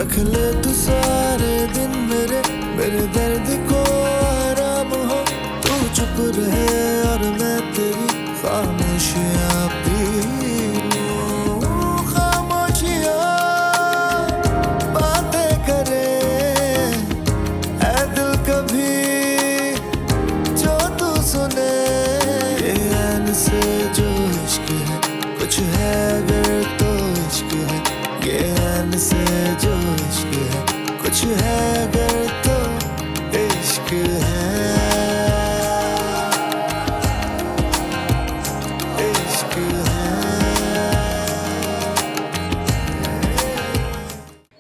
रख ले तू सारे दिन मेरे दर्द को आराम हो। तू चुप रहे और मैं तेरी खामोशियाँ पी लूं। खामोशियाँ बातें करे ऐ दिल कभी जो तू सुने। ये ऐन से जो इश्क है कुछ है अगर तो इश्क है। ये ऐन से जो इश्क है कुछ है अगर तो इश्क है। इश्क है।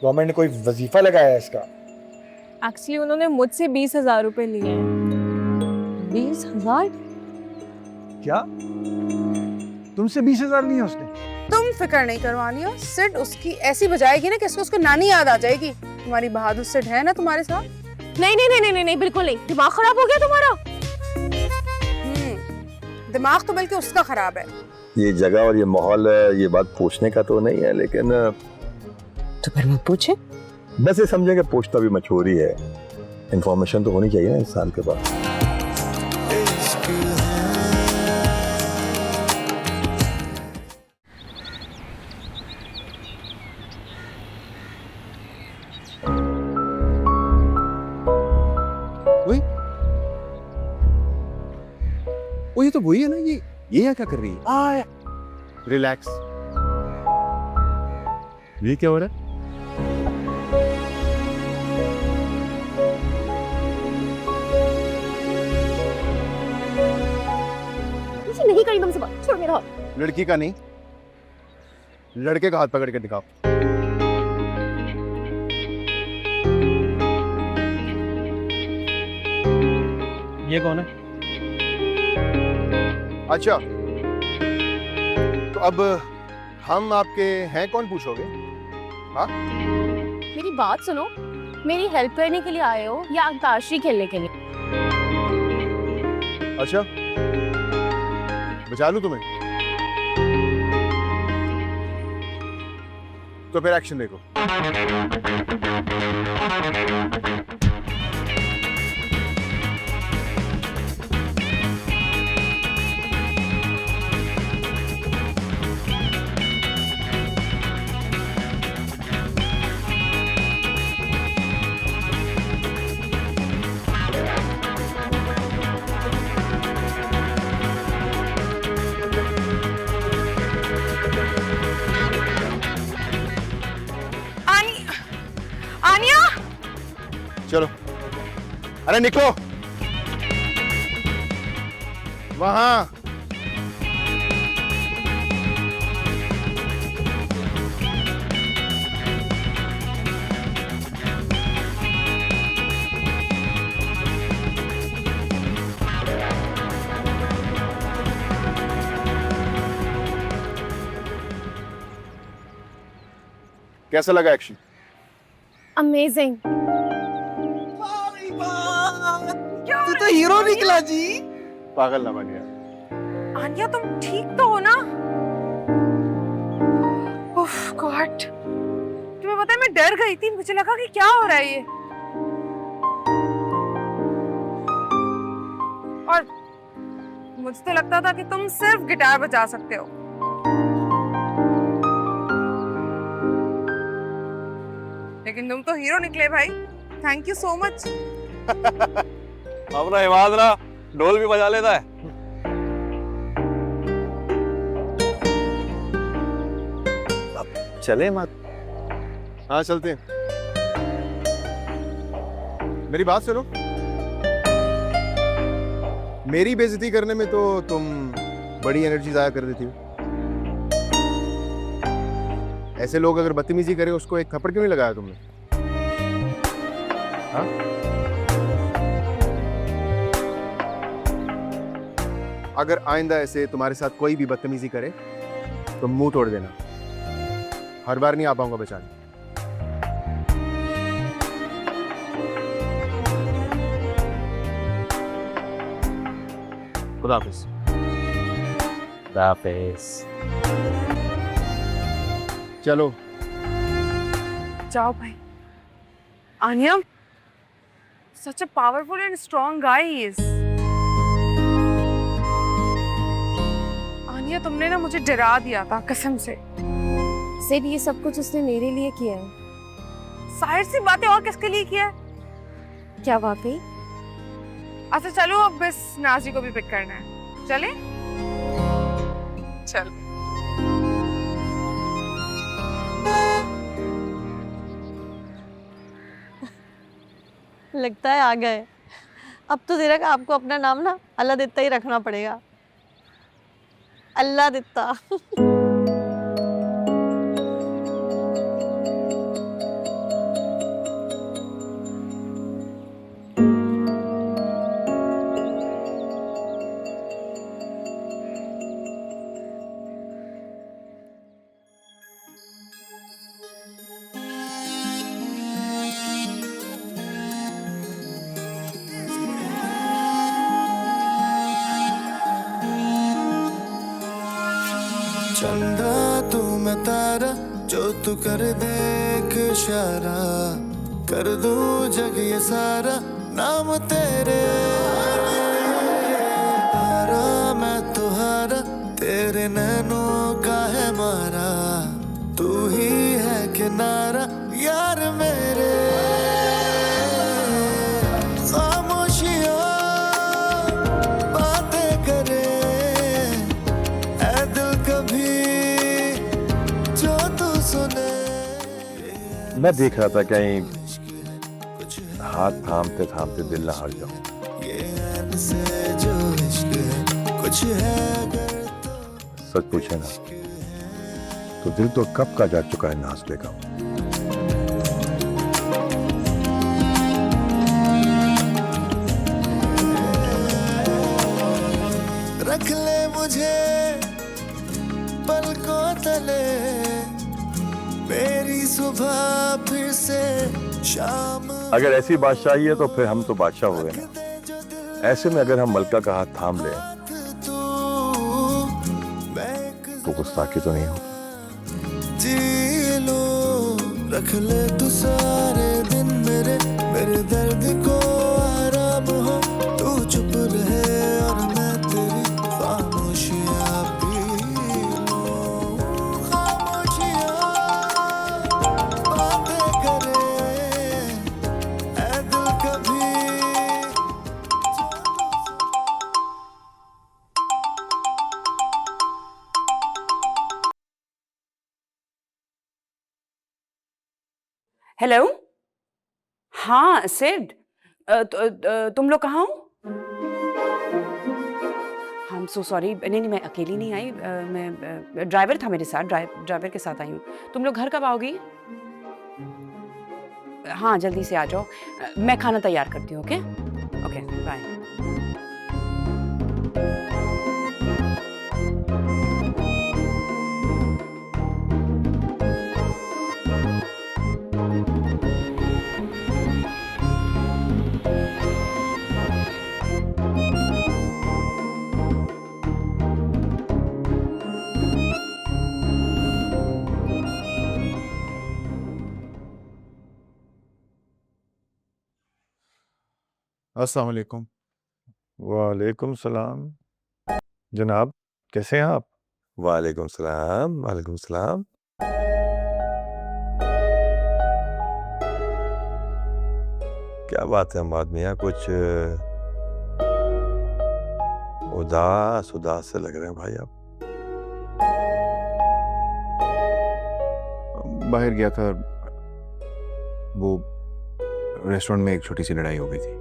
गवर्नमेंट ने कोई वजीफा लगाया है इसका? एक्चुअली उन्होंने मुझसे 20,000 रुपए लिए हैं। 20,000? क्या तुमसे 20,000 लिए उसने? तुम फिक्र नहीं करो आनिया, सिड उसकी ऐसी बजाएगी ना कि उसको नानी याद आ जाएगी। तुम्हारी बहादुर सिड है ना तुम्हारे साथ। नहीं नहीं नहीं नहीं नहीं बिल्कुल नहीं। दिमाग खराब हो गया तुम्हारा? दिमाग तो बल्कि उसका खराब है। ये जगह और ये माहौल, ये बात पूछने का तो नहीं है, लेकिन तो फिर मत पूछे। बस ये समझे कि पूछता भी मशहूरी है। इंफॉर्मेशन तो होनी चाहिए ना इंसान के पास। इश्क है। वो ये तो वही है ना, ये यहाँ क्या कर रही है? रिलैक्स। ये क्या हो रहा है? नहीं करी तुमसे बात, छोड़ मेरा हाथ। लड़की का नहीं, लड़के का हाथ पकड़ के दिखाओ। ये कौन है? अच्छा, तो अब हम आपके हैं कौन पूछोगे? हाँ, मेरी बात सुनो, मेरी हेल्प करने के लिए आए हो या अंताक्षरी खेलने के लिए? अच्छा, बचा लूं तुम्हें? तो फिर एक्शन देखो। आनिया, चलो, अरे निकलो वहां। कैसा लगा एक्शन? अमेजिंग। तू तो हीरो निकला जी। पागल ना बनिए। आनिया तुम ठीक तो हो ना? उफ गॉड, तुम्हें पता है मैं डर गई थी, मुझे लगा कि क्या हो रहा है ये। और मुझे तो लगता था कि तुम सिर्फ गिटार बजा सकते हो। लेकिन तुम तो हीरो निकले भाई। Thank you so much. अपना हिमाद्रा ढोल भी बजा लेता है। अब चले मत। हाँ चलते हैं। मेरी बात सुनो, मेरी बेइज्जती करने में तो तुम बड़ी एनर्जी जाया कर देती हो। ऐसे लोग अगर बदतमीजी करे उसको एक थप्पड़ क्यों नहीं लगाया तुमने? हाँ? अगर आइंदा ऐसे तुम्हारे साथ कोई भी बदतमीजी करे तो मुंह तोड़ देना। हर बार नहीं आ पाऊंगा बचाने। खुदा हाफिज। खुदा हाफिज। चलो जाओ भाई। आनिया, such a powerful and strong guy he is. आनिया, तुमने ना मुझे डरा दिया था कसम से। सिड, ये सब कुछ उसने मेरे लिए किया है। जाहिर सी बात है, और किसके लिए किया है? क्या वाकई? अच्छा चलो, अब बस नाजी को भी पिक करना है। चले? चल। लगता है आ गए। अब तो तेरा आपको अपना नाम ना अल्लाह दित्ता ही रखना पड़ेगा। अल्लाह दित्ता। चंदा तू मैं तारा, जो तू कर दे एक इशारा, कर दूं जग ये सारा नाम तेरे। हारा मैं तो हारा, तेरे नैनों का है मारा, तू ही है किनारा यार मेरे। खामोशियां बातें करे ऐ दिल कभी जो तू सुने। मैं देख रहा था कहीं हाथ थामते थामते दिल ना हार जाऊं। ये ऐन से जो इश्क है कुछ है अगर तो सच पूछे ना तो दिल तो कब का जा चुका है नाज़ले का। रख ले मुझे पलकों तले, मेरी सुबह फिर से शाम। अगर ऐसी बादशाही है तो फिर हम तो बादशाह हो गए ना। ऐसे में अगर हम मलका का हाथ थाम लें तो गुस्ताखी तो नहीं होगी। जी लो रख ले तू सारे दिन मेरे, मेरे दर्द को आराम हो, तू चुप रहे और मैं तेरी खामोशियां पी लूं। खामोशियां बातें करे ऐ दिल कभी। हेलो, हाँ सिड, तुम लोग कहाँ हो? I am so sorry. नहीं मैं अकेली नहीं आई, मैं ड्राइवर था मेरे साथ, ड्राइवर के साथ आई हूँ। तुम लोग घर कब आओगी? हाँ जल्दी से आ जाओ, मैं खाना तैयार करती हूँ। Okay okay bye. अस्सलाम वालेकुम। वालेकुम सलाम। जनाब कैसे हैं आप? वालेकुम सलाम, वालेकुम सलाम। क्या बात है हमाद मियाँ, कुछ उदास उदास से लग रहे हैं भाई आप। बाहर गया था, वो रेस्टोरेंट में एक छोटी सी लड़ाई हो गई थी।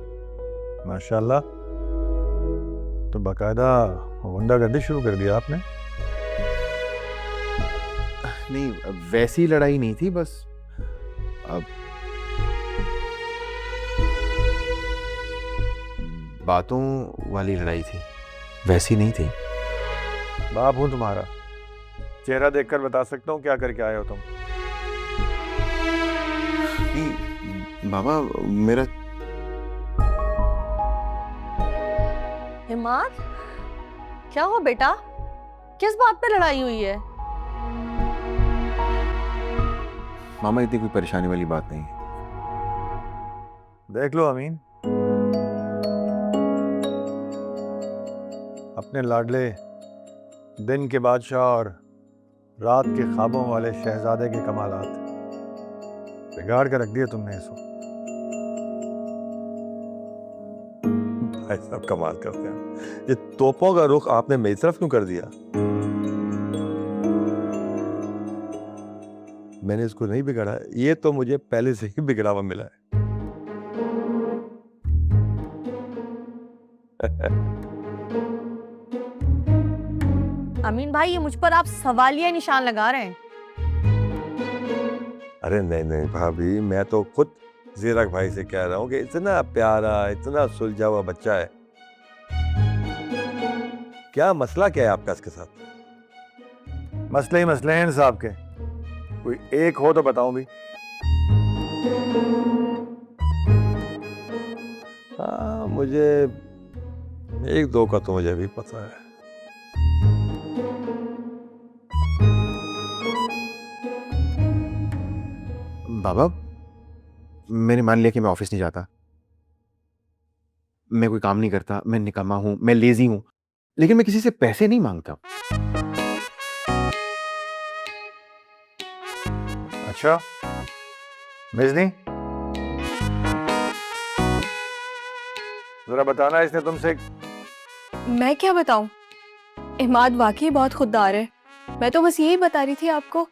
माशाल्लाह, तो बाकायदा गुंडागर्दी शुरू कर दिया आपने। नहीं वैसी लड़ाई नहीं थी, बस अब बातों वाली लड़ाई थी, वैसी नहीं थी। बाप हूँ तुम्हारा, चेहरा देखकर बता सकता हूँ क्या करके आए हो तुम। नहीं बाबा, मेरा हिम्मत, क्या हुआ बेटा? किस बात पे लड़ाई हुई है? मामा इतनी कोई परेशानी वाली बात नहीं है। देख लो अमीन, अपने लाडले दिन के बादशाह और रात के ख्वाबों वाले शहजादे के कमालात बिगाड़ कर रख दिए तुमने इसको। भाई साहब कमाल करते हैं, ये तोपों का रुख आपने मेरी तरफ क्यों कर दिया? मैंने इसको नहीं बिगाड़ा, ये तो मुझे पहले से ही बिगड़ा हुआ मिला है। अमीन भाई, ये मुझ पर आप सवालिया निशान लगा रहे हैं। अरे नहीं नहीं भाभी, मैं तो खुद ज़ीरक भाई से कह रहा हूँ कि इतना प्यारा, इतना सुलझा हुआ बच्चा है, क्या मसला क्या है आपका इसके साथ? मसले ही मसले हैं साहब के, कोई एक हो तो बताऊं भी। हाँ, मुझे एक दो का तो मुझे भी पता है। बाबा, मैंने मान लिया कि मैं ऑफिस नहीं जाता, मैं कोई काम नहीं करता, मैं निकम्मा हूं, मैं लेजी हूं, लेकिन मैं किसी से पैसे नहीं मांगता। अच्छा मिजनी, जरा बताना इसने तुमसे। मैं क्या बताऊं? इमाद वाकई बहुत खुददार है। मैं तो बस यही बता रही थी आपको।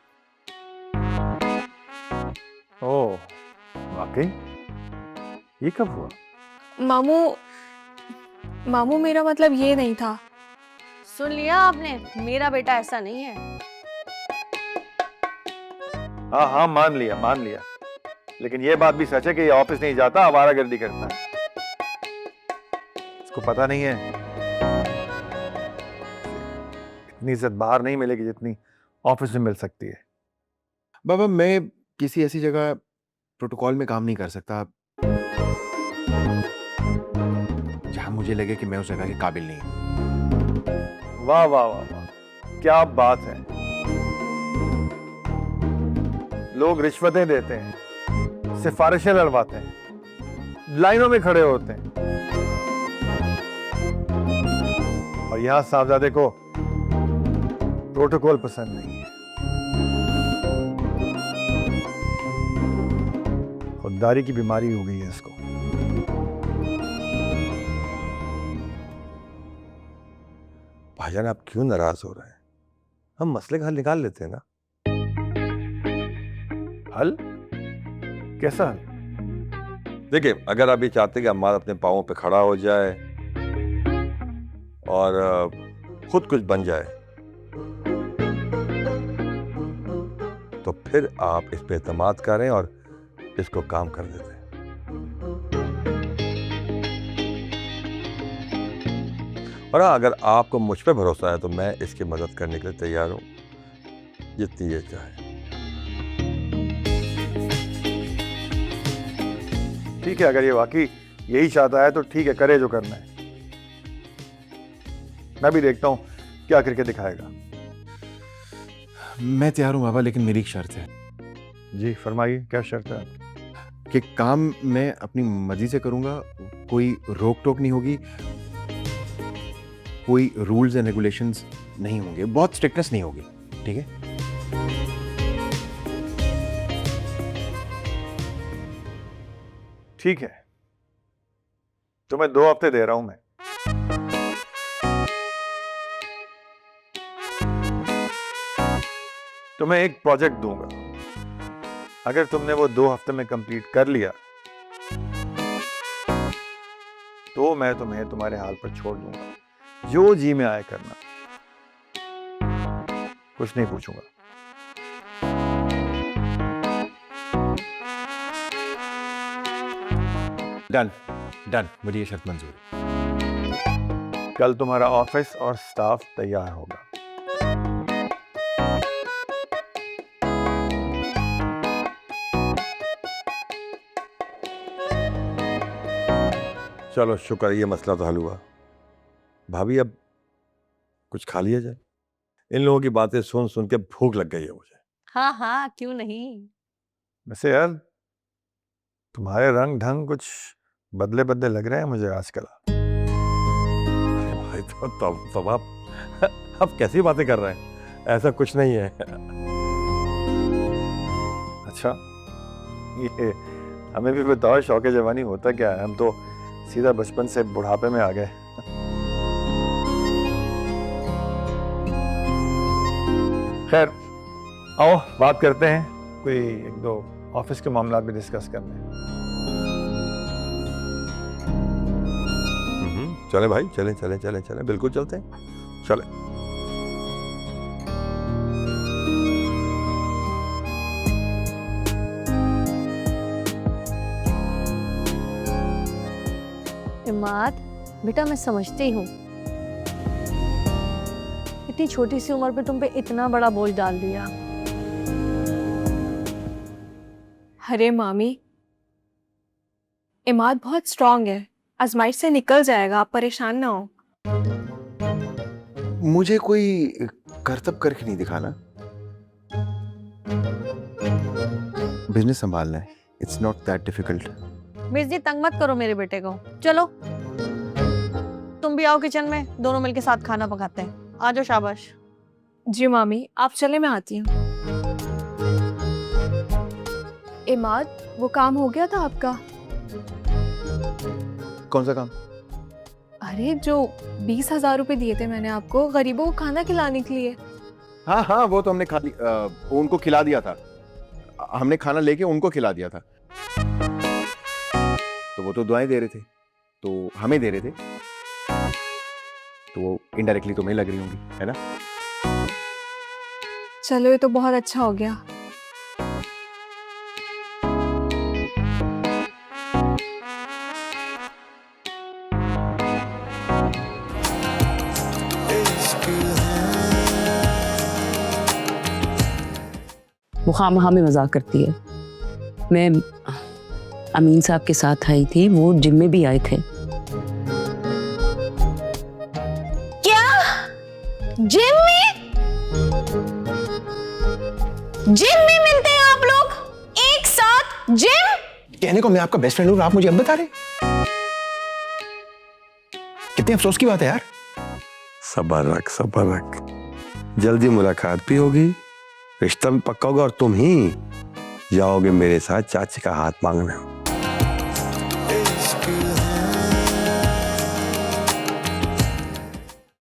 ओह वाकई, ये कब हुआ? मामू मेरा मतलब ये नहीं था। सुन लिया आपने, मेरा बेटा ऐसा नहीं है। हाँ हाँ मान लिया, लेकिन ये बात भी सच है कि ये ऑफिस नहीं जाता, आवारागर्दी करता है। इसको पता नहीं है इतनी इज्जत बाहर नहीं मिलेगी जितनी ऑफिस में मिल सकती है। बाबा, मैं किसी ऐसी जगह प्रोटोकॉल में काम नहीं कर सकता जहां मुझे लगे कि मैं उस जगह के काबिल नहीं हूं। वाह वाह वाह वाह, क्या बात है। लोग रिश्वतें देते हैं, सिफारिशें लड़वाते हैं, लाइनों में खड़े होते हैं, और यहां साहबजादे को प्रोटोकॉल पसंद नहीं है। खुददारी की बीमारी हो गई है इसको। भाईजान, आप क्यों नाराज हो रहे हैं? हम मसले का हल निकाल लेते हैं ना। हल? कैसा हल? देखिए, अगर आप ये चाहते कि अम्माद अपने पाँवों पे खड़ा हो जाए और खुद कुछ बन जाए, तो फिर आप इस पे एतमाद करें और इसको काम कर देते हैं। और हाँ, अगर आपको मुझ पे भरोसा है तो मैं इसकी मदद करने के लिए तैयार हूं, जितनी ये चाहे। ठीक है, अगर ये वाकई यही चाहता है तो ठीक है, करे जो करना है। मैं भी देखता हूं क्या करके दिखाएगा। मैं तैयार हूं बाबा, लेकिन मेरी एक शर्त है। जी फरमाइए, क्या शर्त है? कि काम मैं अपनी मर्जी से करूंगा, कोई रोक टोक नहीं होगी, कोई रूल्स एंड रेगुलेशंस नहीं होंगे, बहुत स्ट्रिक्टनेस नहीं होगी, ठीक है? ठीक है, तुम्हें 2 हफ्ते दे रहा हूं मैं। तुम्हें एक प्रोजेक्ट दूंगा, अगर तुमने वो 2 हफ्ते में कंप्लीट कर लिया तो मैं तुम्हें तुम्हारे हाल पर छोड़ दूंगा, जो जी में आए करना, कुछ नहीं पूछूंगा। डन डन, मुझे ये शर्त मंजूर है। कल तुम्हारा ऑफिस और स्टाफ तैयार होगा। चलो शुक्र, ये मसला तो हल हुआ। भाभी, अब कुछ खा लिया जाए, इन लोगों की बातें सुन सुन के भूख लग गई है मुझे। हाँ हाँ, क्यों नहीं। वैसे यार, तुम्हारे रंग ढंग कुछ बदले बदले लग रहे हैं मुझे आजकल। अरे भाई तब आप कैसी बातें कर रहे हैं? ऐसा कुछ नहीं है। अच्छा, ये हमें भी बताओ, शौक जवानी होता क्या है? हम तो सीधा बचपन से बुढ़ापे में आ गए। खैर, आओ बात करते हैं, कोई एक दो ऑफिस के मामला भी डिस्कस करने हैं। चले भाई, चले चले चले चले, बिल्कुल चलते हैं, चले। इमाद, बेटा मैं समझती हूँ इतनी छोटी सी उम्र पे तुम पे इतना बड़ा बोझ डाल दिया। अरे मामी, इमाद बहुत स्ट्रांग है, आजमाइश से निकल जाएगा, आप परेशान ना हो। मुझे कोई करतब करके नहीं दिखाना। बिजनेस संभालना है, इट्स नॉट दैट डिफिकल्ट। मिर्ज जी तंग मत करो मेरे बेटे को। चलो तुम भी आओ किचन में, दोनों मिलके साथ खाना पकाते हैं। आ जाओ। शाबाश। जी मामी, आप चले, मैं आती हूँ। इमाद, वो काम हो गया था आपका? कौन सा काम? अरे जो 20,000 रुपए दिए थे मैंने आपको गरीबों को खाना खिलाने के लिए। हाँ हाँ, वो तो हमने उनको खिला दिया था। हमने खाना लेके उनको खिला दिया था। तो वो तो दुआएं दे रहे थे, तो हमें दे रहे थे, तो वो इनडायरेक्टली तुम्हें लग रही होंगी, है ना? चलो, ये तो बहुत अच्छा हो गया। वो खामखा में मजाक करती है। मैं अमीन साहब के साथ आई थी, वो जिम में भी आए थे। क्या? जिम में? जिम में मिलते हैं आप लोग एक साथ? जिम? कहने को मैं आपका बेस्ट फ्रेंड हूँ, आप मुझे अब बता रहे? कितने अफसोस की बात है यार। सब्र रख, सब्र रख, जल्दी मुलाकात भी होगी, रिश्ता भी पक्का होगा और तुम ही जाओगे मेरे साथ चाची का हाथ मांगने।